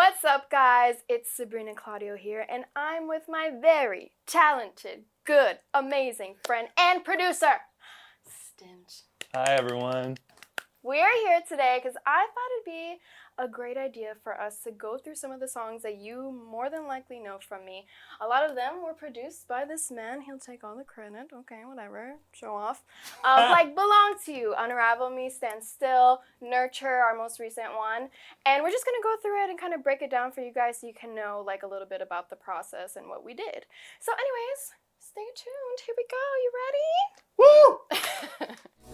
What's up, guys? It's Sabrina Claudio here, and I'm with my very talented, good, amazing friend and producer, Stint. Hi, everyone. We're here today because I thought it'd be a great idea for us to go through some of the songs that you more than likely know from me. A lot of them were produced by this man. He'll take all the credit. Okay, whatever. Show off. Like Belong to You, Unravel Me, Stand Still, Nurture, our most recent one. And we're just going to go through it and kind of break it down for you guys so you can know like a little bit about the process and what we did. So anyways, stay tuned. Here we go. You ready? Woo!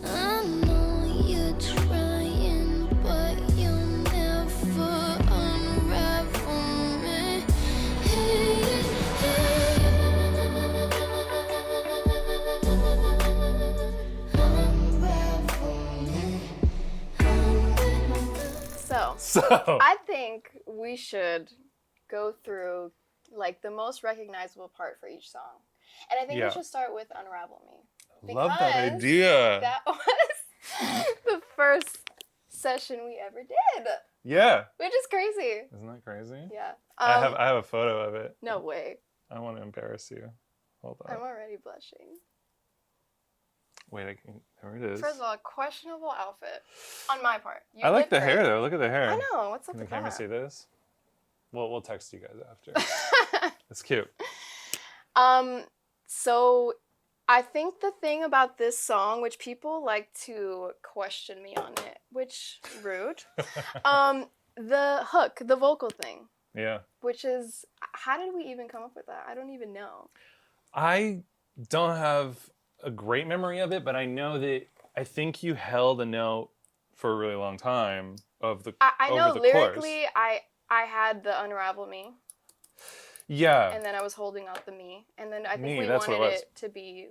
I know you're trying, but you'll never unravel me. So, I think we should go through like the most recognizable part for each song. And I think we should start with Unravel Me. Love that idea. That was the first session we ever did. Yeah. Which is crazy. Isn't that crazy? Yeah. I have a photo of it. No way. I want to embarrass you. Hold on. I'm already blushing. Wait, there it is. First of all, questionable outfit on my part. I like the hair though. Look at the hair. I know. What's up Can with the camera that? see this? We'll text you guys after. It's cute. So I think the thing about this song, which people like to question me on it, which rude, the hook, the vocal thing. Yeah. Which is, how did we even come up with that? I don't even know. I don't have a great memory of it, but I know that I think you held a note for a really long time of the I know over the lyrically, course. I had the Unravel Me. Yeah. And then I was holding out the me. And then I think Me, we that's what wanted it was. it to be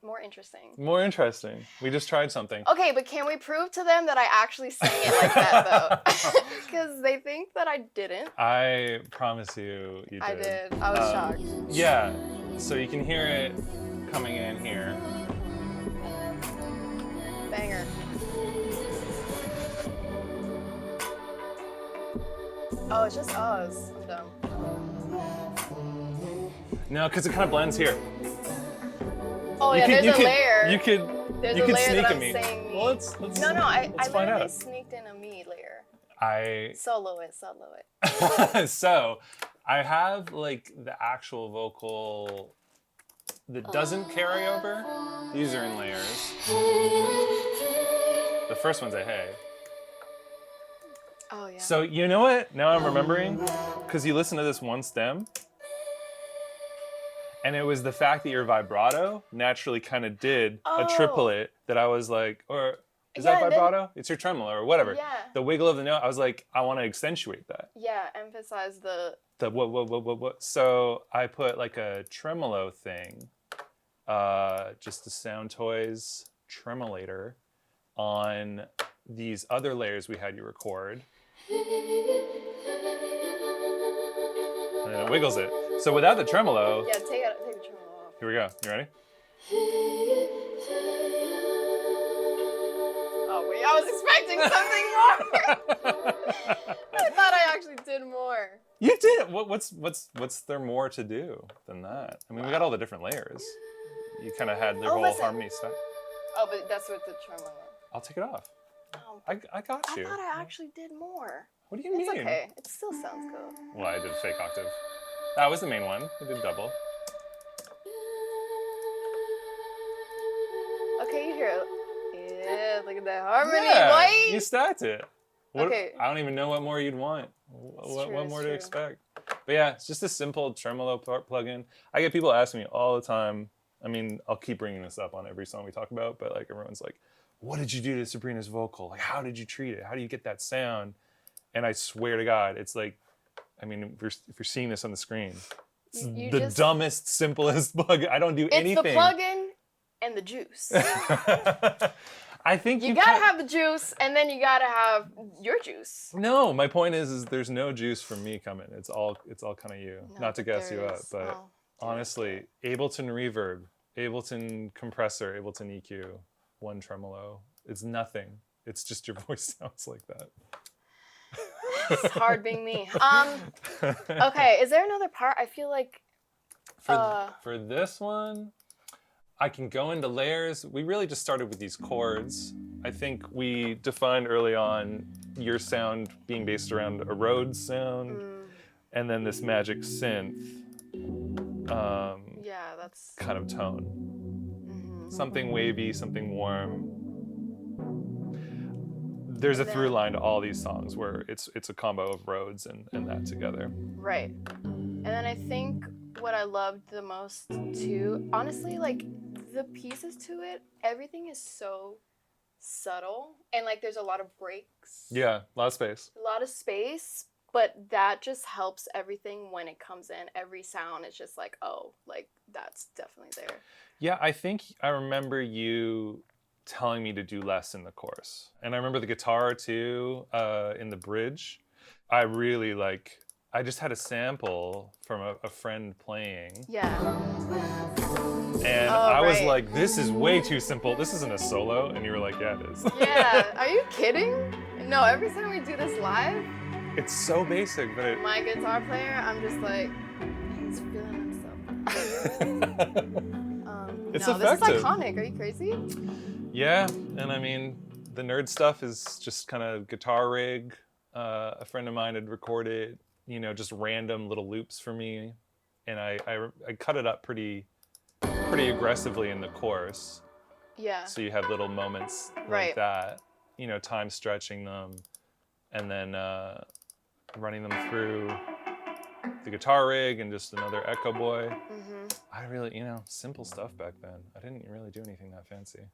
more interesting. More interesting. We just tried something. Okay, but can we prove to them that I actually sang it like that, though? Because they think that I didn't. I promise you did. I did. I was shocked. Yeah. So you can hear it coming in here. Banger. Oh, it's just us. I'm dumb. No, because it kind of blends here. Oh, yeah, there's a layer. You could There's a layer sneak that a I'm me. saying me. Well, let's No, I find literally out. sneaked in a me layer. Solo it. So, I have like the actual vocal that doesn't carry over. These are in layers. The first one's a hey. Oh, yeah. So you know what? Now I'm remembering, because you listen to this one stem, and it was the fact that your vibrato naturally kind of did a triplet that I was like, or is that vibrato? It's your tremolo or whatever. Yeah. The wiggle of the note. I was like, I want to accentuate that. Yeah, emphasize the what. So I put like a tremolo thing, just a Sound Toys tremolator on these other layers we had you record. And then it wiggles it. So without the tremolo. Yeah, take the tremolo off. Here we go. You ready? Oh wait, I was expecting something more. I thought I actually did more. You did. What's there more to do than that? I mean, we got all the different layers. You kind of had the whole harmony stuff. Oh, but that's with the tremolo. I'll take it off. Oh, I got you. I thought I actually did more. What do you mean? It's okay. It still sounds good. Well, I did a fake octave. That was the main one. I did double. Okay, you hear it. Yeah, look at that harmony, Yeah, boy. you stacked it. Okay. I don't even know what more you'd want. What more to expect? But yeah, it's just a simple tremolo plugin. I get people asking me all the time. I mean, I'll keep bringing this up on every song we talk about, but like everyone's like, what did you do to Sabrina's vocal? Like, how did you treat it? How do you get that sound? And I swear to God, it's like, I mean, if you're seeing this on the screen, it's the dumbest, simplest plugin. I don't do anything. It's the plugin and the juice. I think you gotta have the juice, and then you gotta have your juice. No, my point is there's no juice from me coming. It's all kind of you. No, not to gas you up, is. but honestly, Ableton reverb, Ableton compressor, Ableton EQ, one tremolo. It's nothing. It's just your voice sounds like that. It's hard being me. Okay, is there another part? I feel like For this one, I can go into layers. We really just started with these chords. I think we defined early on your sound being based around a Rhodes sound, and then this magic synth yeah, that's kind of tone. Something wavy, something warm. There's a through line to all these songs where it's a combo of Rhodes and that together. right. And then I think what I loved the most too, honestly, like the pieces to it, everything is so subtle and like there's a lot of breaks. Yeah, a lot of space. A lot of space, but that just helps everything when it comes in. Every sound is just like, oh, like that's definitely there. Yeah, I think I remember you telling me to do less in the chorus. And I remember the guitar too, in the bridge. I really I just had a sample from a friend playing. Yeah. And I was like, this is way too simple. This isn't a solo. And you were like, yeah, it is. Yeah. Are you kidding? No, every time we do this live, it's so basic, but my guitar player, I'm just like, he's feeling himself. It's no, effective. This is iconic. Are you crazy? Yeah, and I mean, the nerd stuff is just kind of guitar rig. A friend of mine had recorded, just random little loops for me, and I cut it up pretty aggressively in the chorus. Yeah. So you have little moments like that, time stretching them, and then running them through the guitar rig and just another echo boy. I really, simple stuff back then. I didn't really do anything that fancy.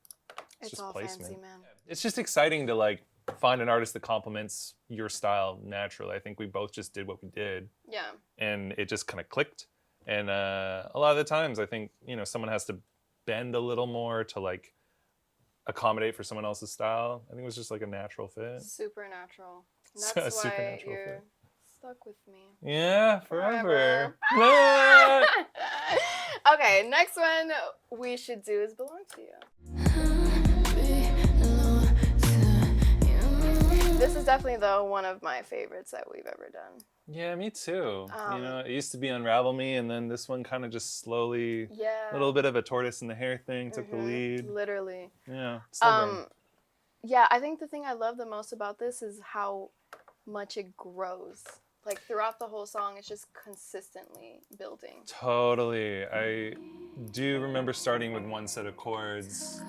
It's just all placement. fancy, man. It's just exciting to find an artist that complements your style naturally. I think we both just did what we did. Yeah. And it just kind of clicked. And a lot of the times I think, someone has to bend a little more to accommodate for someone else's style. I think it was just a natural fit. Supernatural. And that's why you're stuck with me. Yeah, forever. Okay, next one we should do is Belong to You. This is definitely, though, one of my favorites that we've ever done. Yeah, me too. It used to be Unravel Me, and then this one kind of just slowly, a little bit of a tortoise in the hare thing, took the lead. Literally. Yeah. Yeah, I think the thing I love the most about this is how much it grows. Throughout the whole song, it's just consistently building. Totally. I do remember starting with one set of chords,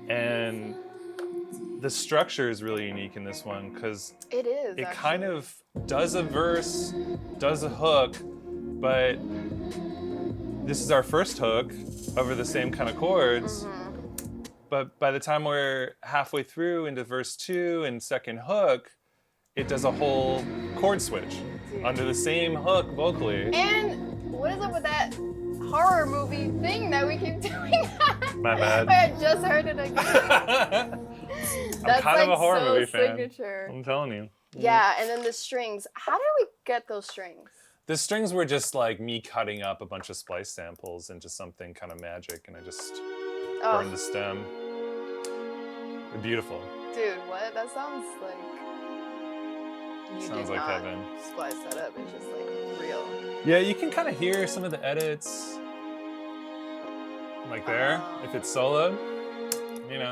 and the structure is really unique in this one because it kind of does a verse, does a hook, but this is our first hook over the same kind of chords. But by the time we're halfway through into verse 2 and second hook, it does a whole chord switch under the same hook vocally. And what is up with that horror movie thing that we keep doing? My bad. I just heard it again. I'm kind of a horror movie signature. fan. I'm telling you. Yeah, and then the strings. How did we get those strings? The strings were just me cutting up a bunch of splice samples into something kind of magic, and I just burned the stem. They're beautiful. Dude, what? That sounds like... Sounds like heaven. Splice that up. It's just real. Yeah, you can kind of hear some of the edits. There, if it's soloed.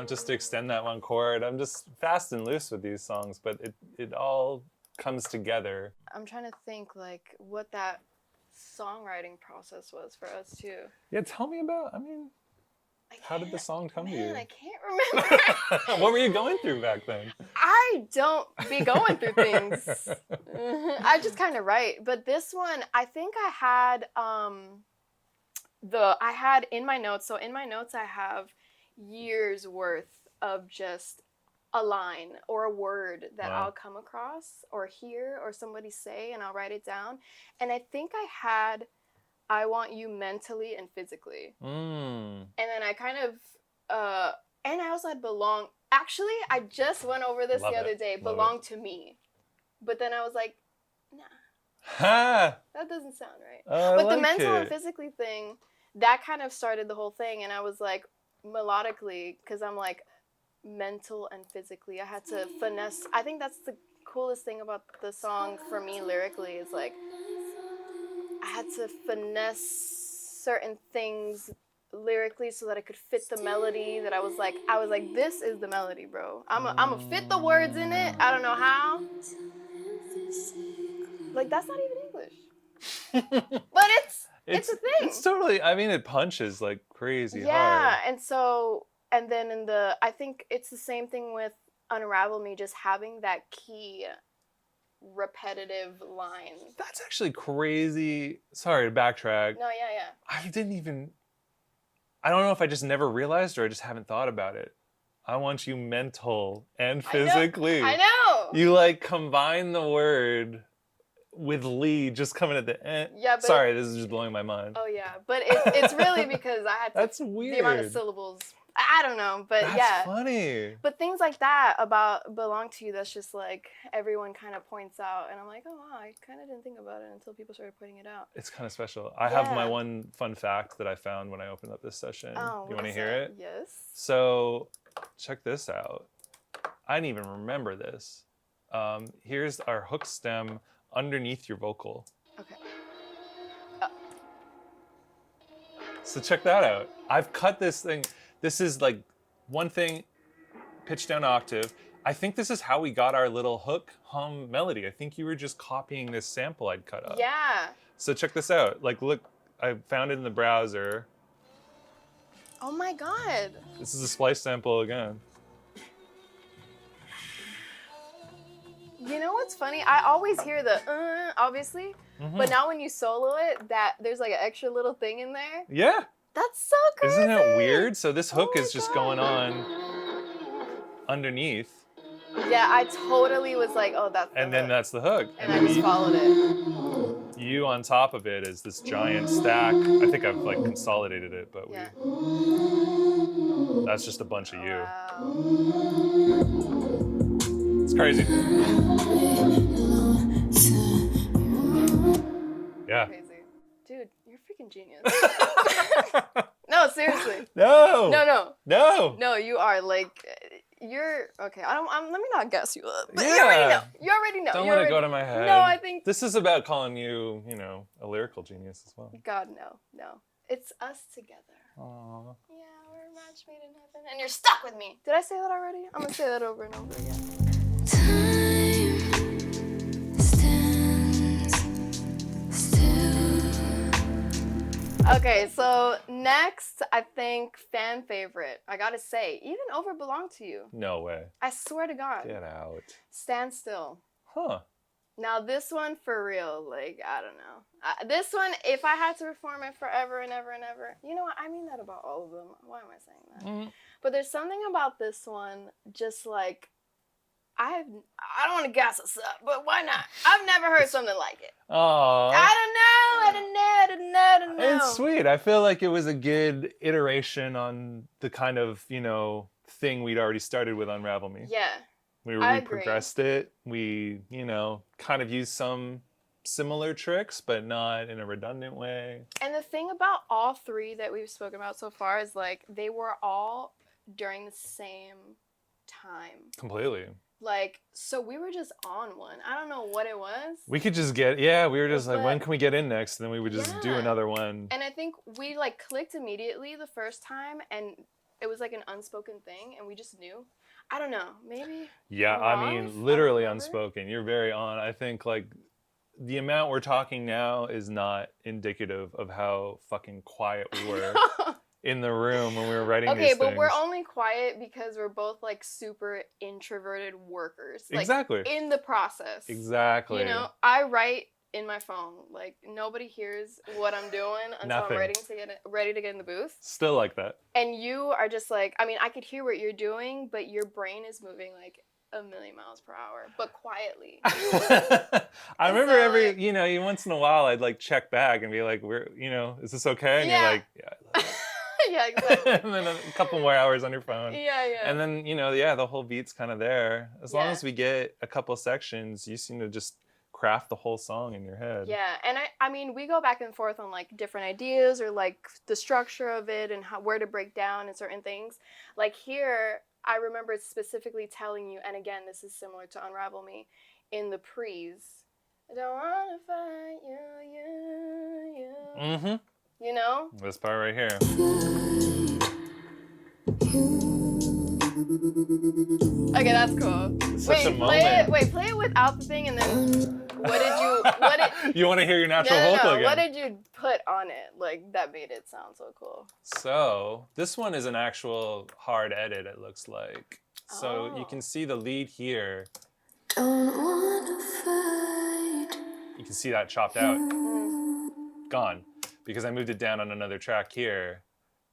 Just to extend that one chord. I'm just fast and loose with these songs, but it all comes together. I'm trying to think what that songwriting process was for us too. Yeah, tell me about, how did the song come to you? I can't remember. What were you going through back then? I don't be going through things. I just kind of write. But this one, I think I had in my notes. So in my notes, I have years worth of just a line or a word that I'll come across or hear or somebody say, and I'll write it down. And I think I had I Want You mentally and physically. And then I kind of and I also had Belong. Actually, I just went over this the other day. Belong to Me. But then I was like, nah. That doesn't sound right. But the mental and physically thing, that kind of started the whole thing. And I was like, melodically, because I'm mental and physically, I had to finesse. I think that's the coolest thing about the song for me lyrically is like I had to finesse certain things lyrically so that it could fit the melody. That I was like, this is the melody, bro. I'm a fit the words in it. I don't know how. Like that's not even English, but it's a thing. It's totally. I mean, it punches like crazy hard. Yeah, and then I think it's the same thing with Unravel Me, just having that key repetitive line. That's actually crazy. Sorry to backtrack. No, yeah. I don't know if I just never realized or I just haven't thought about it. I want you mental and physically. I know. You like combine the word with Lee just coming at the end. Yeah, but sorry, this is just blowing my mind. Oh yeah, but it's really because I had to. That's weird. The amount of syllables. I don't know, but That's funny. But things like that about Belong to You, that's just like everyone kind of points out, and I'm like, oh wow, I kind of didn't think about it until people started pointing it out. It's kind of special. I have my one fun fact that I found when I opened up this session. Oh, you want to hear it? Yes. So, check this out. I didn't even remember this. Here's our hook stem underneath your vocal. Okay. So check that out. I've cut this thing. This is like one thing, pitch down octave. I think this is how we got our little hook hum melody. I think you were just copying this sample I'd cut up. Yeah. So check this out. Like, look, I found it in the browser. Oh my God. This is a splice sample again. You know what's funny? I always hear the obviously, but now when you solo it, that there's like an extra little thing in there. Yeah. That's so crazy. Isn't it weird? So this hook is just God. going on underneath. Yeah, I totally was like, oh, that's the And then hook. that's the hook. And I just followed it. You on top of it is this giant stack. I think I've like consolidated it, but Yeah. that's just a bunch of you. Wow. It's crazy. Yeah. Crazy. Dude, you're a freaking genius. No, seriously. No. No. No. No, you are like, you're, okay, let me not guess you up. But Yeah. You already know. Don't You let already it go to my head. No, I think. This is about calling you, a lyrical genius as well. God, no. It's us together. Aww. Yeah, we're a match made in heaven. And you're stuck with me. Did I say that already? I'm gonna say that over and over again. Time stands still. Okay, so next, I think fan favorite. I gotta say, even over Belong to You. No way. I swear to God. Get out. Stand Still. Huh. Now this one for real, like I don't know. This one, if I had to perform it forever and ever and ever, you know what? I mean that about all of them. Why am I saying that? Mm. But there's something about this one, just like I don't want to gas us up, but why not? I've never heard something like it. Aww. I don't know. It's sweet. I feel like it was a good iteration on the kind of, thing we'd already started with Unravel Me. Yeah. We I agree. progressed it. We, kind of used some similar tricks, but not in a redundant way. And the thing about all three that we've spoken about so far is like they were all during the same time. Completely. Like, so we were just on one. I don't know what it was. We could just we were just like, when can we get in next? And then we would just do another one. And I think we like clicked immediately the first time, and it was like an unspoken thing, and we just knew. I don't know, maybe. Yeah, I mean, literally unspoken. You're very on. I think like the amount we're talking now is not indicative of how fucking quiet we were in the room when we were writing these things. Okay, but we're only quiet because we're both like super introverted workers. Like, exactly. In the process. Exactly. I write in my phone. Like nobody hears what I'm doing until Nothing. I'm ready to get in the booth. Still like that. And you are just like, I mean, I could hear what you're doing, but your brain is moving like 1,000,000 miles per hour, but quietly. I remember every once in a while I'd like check back and be like, is this okay? And you're like, yeah, I love it. Yeah, exactly. And then a couple more hours on your phone. Yeah. And then, the whole beat's kind of there. As long as we get a couple sections, you seem to just craft the whole song in your head. Yeah, and I mean, we go back and forth on like different ideas or like the structure of it and where to break down and certain things. Like here, I remember specifically telling you, and again, this is similar to Unravel Me, in the pre's. I don't wanna fight you. Mm-hmm. You know? This part right here. Okay, that's cool. It's such a Play it without the thing, and then what did You want to hear your natural no, vocal again? what did you put on it? Like, that made it sound so cool. So this one is an actual hard edit, it looks like. So you can see the lead here. Don't wanna fight. You can see that chopped out. Gone. Because I moved it down on another track here.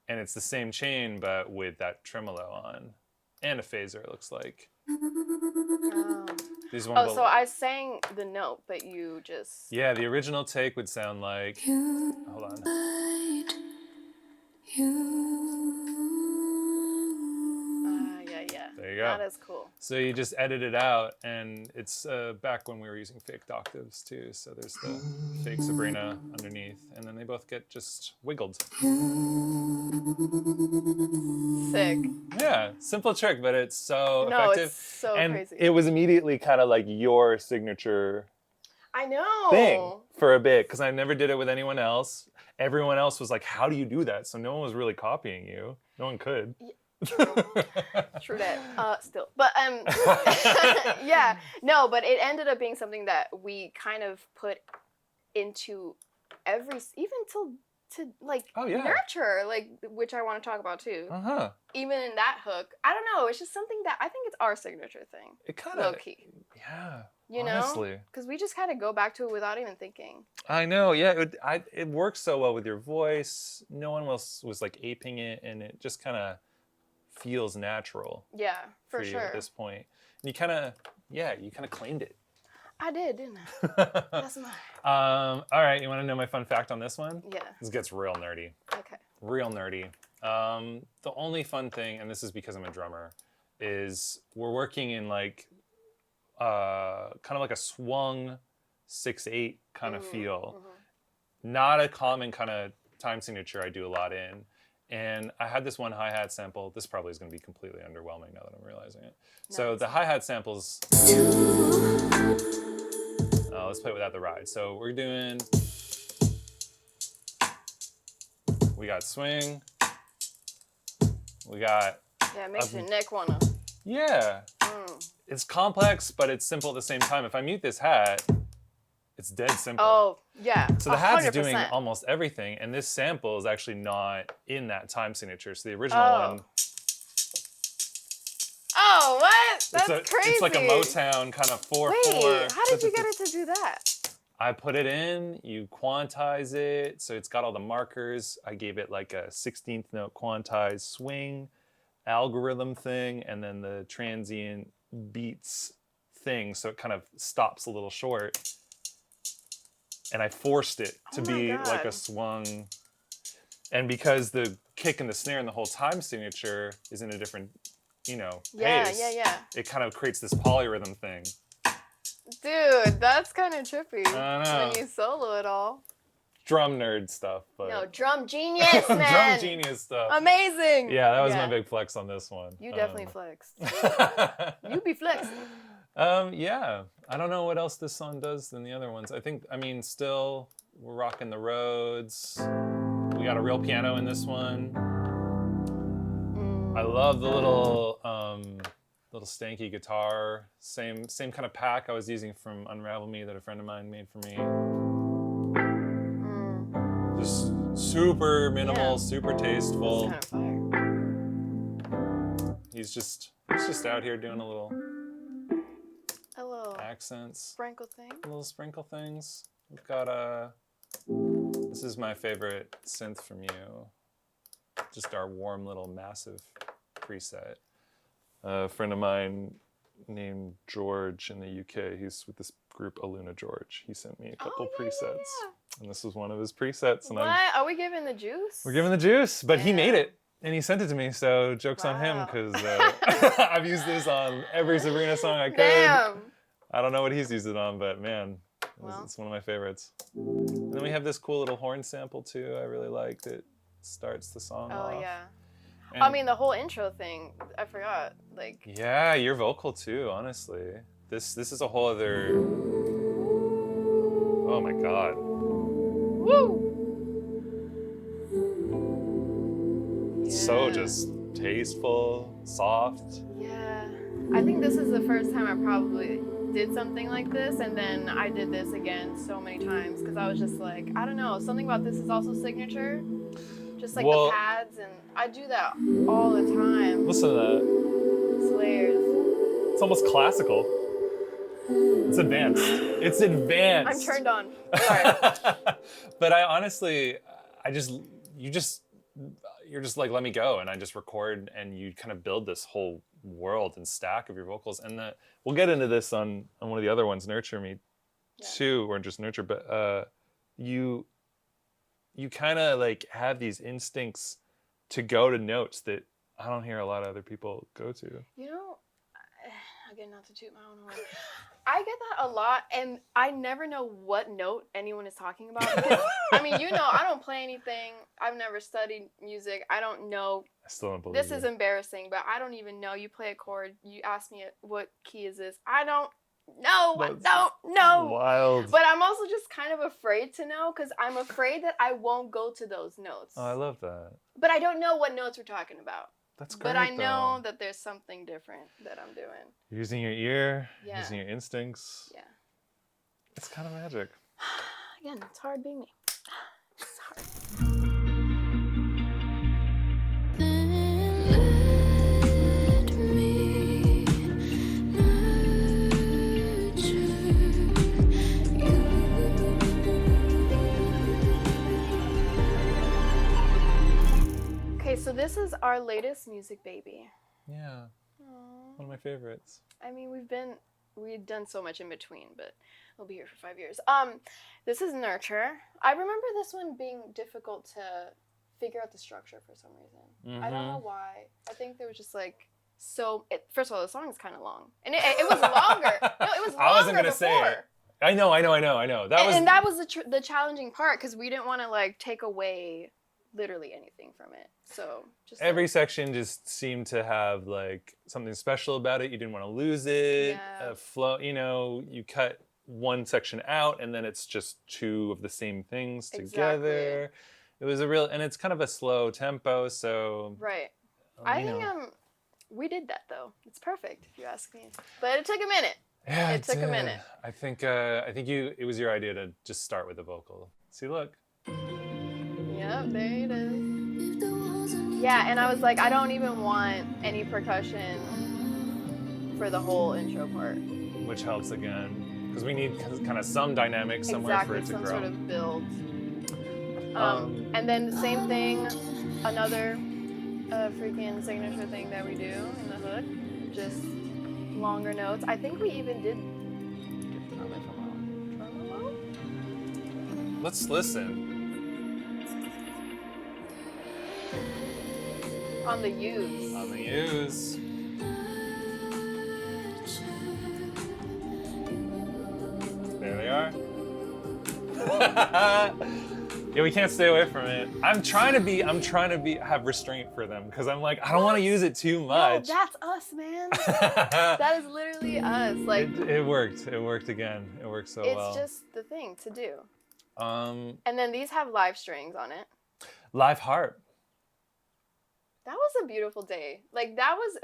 And it's the same chain, but with that tremolo on. And a phaser, it looks like. These one So I sang the note, but you just... Yeah, the original take would sound like... Hold on. Yeah. There you go. That is cool. So you just edit it out, and it's back when we were using fake octaves too. So there's the fake Sabrina underneath, and then they both get just wiggled. Sick. Yeah, simple trick, but it's so effective. It's so and crazy. It was immediately kind of like your signature I know. thing for a bit, because I never did it with anyone else. Everyone else was like, how do you do that? So no one was really copying you. No one could. True that. Still. But yeah. No, but it ended up being something that we kind of put into even to like nurture, like, which I want to talk about too. Even in that hook, I don't know. It's just something that I think it's our signature thing. It kind of low key. Yeah. You honestly. know, because we just kind of go back to it without even thinking. I know. Yeah. It works so well with your voice. No one else was like aping it, and it just kind of feels natural. Yeah, for you sure. At this point, and you kind of claimed it. I did, didn't I? That's mine. All right, you want to know my fun fact on this one? Yeah. This gets real nerdy. Okay. Real nerdy. The only fun thing, and this is because I'm a drummer, is we're working in like kind of like a swung 6/8 kind of feel. Not a common kind of time signature I do a lot in. And I had this one hi-hat sample. This probably is going to be completely underwhelming now that I'm realizing it. No, so the hi-hat samples... let's play it without the ride. So we're doing... We got swing. We got... Yeah, it makes your neck wanna... Yeah. It's complex, but it's simple at the same time. If I mute this hat, it's dead simple. Oh, yeah. So the hat's 100%. doing almost everything, and this sample is actually not in that time signature. So the original one... Oh, what? That's crazy. It's like a Motown kind of 4/4. Wait, how did you get it to do that? I put it in, you quantize it, so it's got all the markers. I gave it like a 16th note quantized swing algorithm thing, and then the transient beats thing, so it kind of stops a little short. And I forced it to be like a swung. And because the kick and the snare and the whole time signature is in a different, pace, it kind of creates this polyrhythm thing. Dude, that's kind of trippy. I know. When you solo it all. Drum nerd stuff. But No, drum genius, man. Drum genius stuff. Amazing. Yeah, that was my big flex on this one. You definitely flexed. You be flexing. Yeah. I don't know what else this song does than the other ones. Still, we're rocking the Rhodes. We got a real piano in this one. I love the little stanky guitar. Same kind of pack I was using from Unravel Me that a friend of mine made for me. Just super minimal, super tasteful. That's kind of fire. He's just out here doing a little accents. Sprinkle thing. Little sprinkle things. We've got this is my favorite synth from you. Just our warm little massive preset. A friend of mine named George in the UK, he's with this group Aluna George. He sent me a couple presets. And this was one of his presets. And what? Are we giving the juice? We're giving the juice, but he made it. And he sent it to me, so joke's on him, because I've used this on every Sabrina song I could. Damn. I don't know what he's used it on, but man, it's one of my favorites. And then we have this cool little horn sample too. I really liked it. Starts the song off. Oh yeah. And the whole intro thing, I forgot. Like. Yeah, your vocal too, honestly. This is a whole other. Oh my god. Woo! So Yeah. just tasteful, soft. Yeah. I think this is the first time I probably did something like this, and then I did this again so many times because I was just like, I don't know, something about this is also signature. Just like Well- the pads, and I do that all the time. Listen to that. These layers. It's almost classical. It's advanced. It's advanced. I'm turned on. Sorry. But I honestly, you're just like, let me go, and I just record, and you kind of build this whole world and stack of your vocals, and we'll get into this on one of the other ones, Nurture Me, too, or just Nurture, but you kind of like have these instincts to go to notes that I don't hear a lot of other people go to. You know, again, not to toot my own horn, I get that a lot, and I never know what note anyone is talking about. Because, I mean, you know, I don't play anything. I've never studied music. I don't know. I still don't believe This is embarrassing, but I don't even know. You play a chord. You ask me what key is this. I don't know. I don't know. Wild. But I'm also just kind of afraid to know because I'm afraid that I won't go to those notes. Oh, I love that. But I don't know what notes we're talking about. That's great. But I know though. that there's something different that I'm doing. You're using your ear, Yeah. using your instincts. Yeah. It's kind of magic. Again, it's hard being me. It's hard. Let me nurture you. Okay, so this is our latest music baby. Yeah, Aww. one of my favorites. I mean, we've done so much in between, but we'll be here for 5 years. This is Nurture. I remember this one being difficult to figure out the structure for some reason. I don't know why. I think there was just like first of all, the song is kind of long, and it was longer. No, it was longer I wasn't gonna before. say it. I know. That was the challenging part because we didn't want to like take away literally anything from it. So just Every section just seemed to have like something special about it. You didn't want to lose it. Yeah. Flow. You know, you cut one section out, and then it's just two of the same things together. Exactly. It was and it's kind of a slow tempo, so. right. you I think know. we did that though. It's perfect if you ask me. But it took a minute. Yeah, It took a did. minute. I think it was your idea to just start with the vocal. See, look. Yep, there it is. Yeah, and I was like, I don't even want any percussion for the whole intro part. Which helps again, because we need kind of some dynamic somewhere for it to some grow. sort of build. And then the same thing, another freaking signature thing that we do in the hook, just longer notes. I think we even did tremolo. Let's listen. On the U's. On the U's. There they are. Yeah, we can't stay away from it. I'm trying to have restraint for them because I'm like, I don't want to use it too No, much. that's us, man. That is literally us. Like it worked. It worked again. It worked so well. it's just the thing to do. Um, And then these have live strings on it. live harp. That was a beautiful day. Like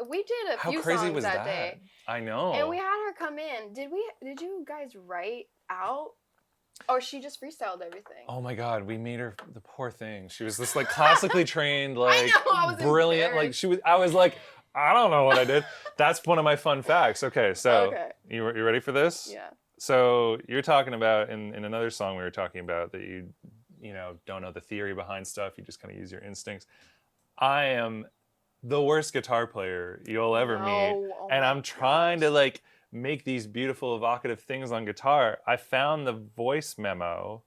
we did a How few crazy songs was that that? day. I know. And we had her come in. Did you guys write out? Or she just freestyled everything? Oh my God, we made her, the poor thing. She was this like classically trained, like I was brilliant. Like I was like, I don't know what I did. That's one of my fun facts. Okay, so you ready for this? Yeah. So you're talking about in another song we were talking about that you don't know the theory behind stuff. You just kind of use your instincts. I am the worst guitar player you'll ever meet, and I'm trying to like make these beautiful evocative things on guitar. I found the voice memo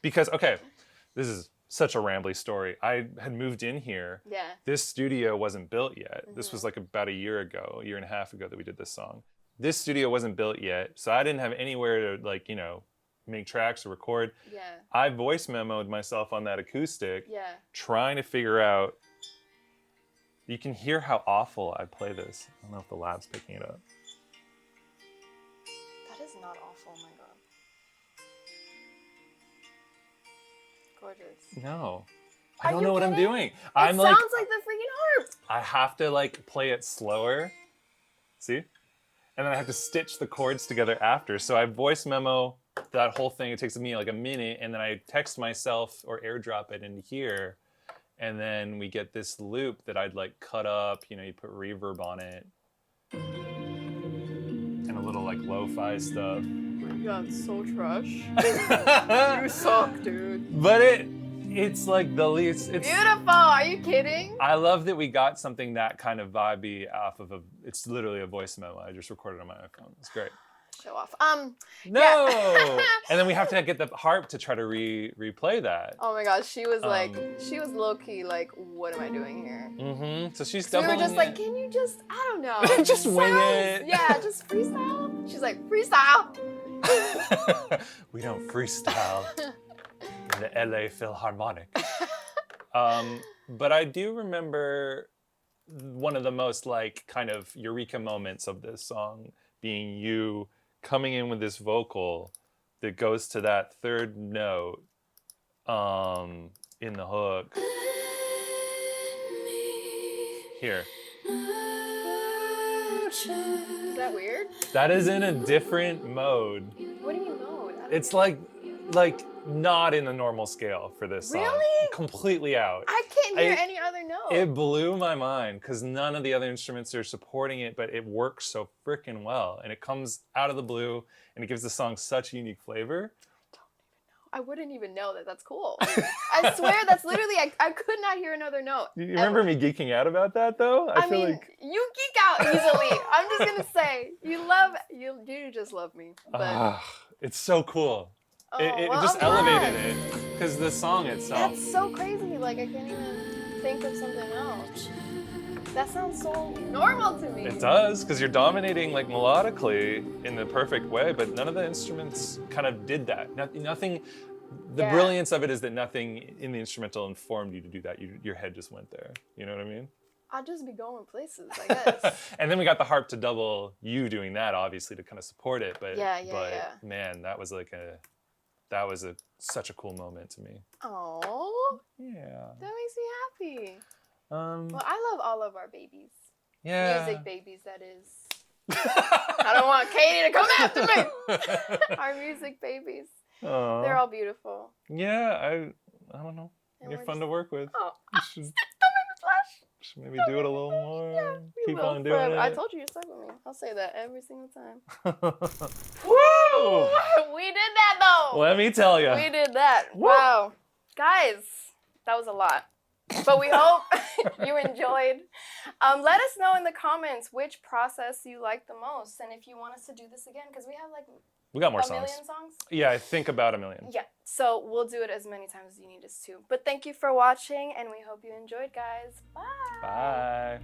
because this is such a rambly story. I had moved in here. Yeah. This studio wasn't built yet. This was like about a year and a half ago that we did this song. This studio wasn't built yet, so I didn't have anywhere to like, make tracks or record. Yeah. I voice memoed myself on that acoustic, Yeah. trying to figure out. You can hear how awful I play this. I don't know if the lab's picking it up. gorgeous. No. Are I don't you know what I'm kidding? doing. It I'm sounds like, like the freaking harp. I have to like play it slower. See? And then I have to stitch the chords together after. So I voice memo that whole thing. It takes me like a minute, and then I text myself or airdrop it into here. And then we get this loop that I'd like cut up, you know, you put reverb on it. And a little like lo-fi stuff. Oh my god, so trash. You suck, dude. But it's like the least. It's Beautiful. Are you kidding? I love that we got something that kind of vibey off of it's literally a voice memo. I just recorded on my iPhone. It's great. Show off. No. Yeah. And then we have to get the harp to try to replay that. Oh my gosh, she was like, she was low key like, what am I doing here? Mm-hmm. So she's So we were doubling just like, it. can you just, I don't know, Just wing it. Yeah, just freestyle. She's like, freestyle. We don't freestyle in the LA Philharmonic. But I do remember one of the most like kind of eureka moments of this song being you coming in with this vocal that goes to that third note in the hook. Here. Is that weird? That is in a different mode. What do you mean mode? I don't It's know. like not in the normal scale for this song. Really? Completely out. I can't hear I- any other note. It blew my mind because none of the other instruments are supporting it, but it works so freaking well. And it comes out of the blue and it gives the song such a unique flavor. I wouldn't even know that. That's cool. I swear that's literally, I could not hear another note. You remember me geeking out about that though? I feel mean, like you geek out easily. I'm just gonna say, you just love me. But it's so cool. It well, just I'm elevated glad. it because the song itself. That's so crazy. Like I can't even think of something else. That sounds so normal to me. It does, because you're dominating like melodically in the perfect way, but none of the instruments kind of did that. Nothing. The Yeah. brilliance of it is that nothing in the instrumental informed you to do that. Your head just went there. You know what I mean? I'd just be going places, I guess. And then we got the harp to double you doing that, obviously, to kind of support it. But Yeah. man, that was such a cool moment to me. Oh, Yeah. that makes me happy. Um. Well, I love all of our babies. Yeah. Music babies, that is. I don't want Katie to come after me. Our music babies. Aw. They're all beautiful. Yeah, I don't know. And You're we're fun just- to work with. Oh, You should, don't make me blush. should maybe do it a little more. Yeah, we Keep will on doing forever. it. I told you you're stuck with me. I'll say that every single time. Woo! We did that though. Let me tell you. We did that. Woo. Wow. Guys, that was a lot. But we hope you enjoyed. Let us know in the comments which process you like the most and if you want us to do this again because we have like We got more a songs. million songs. Yeah, I think about 1 million. Yeah, so we'll do it as many times as you need us to. But thank you for watching and we hope you enjoyed, guys. Bye. Bye.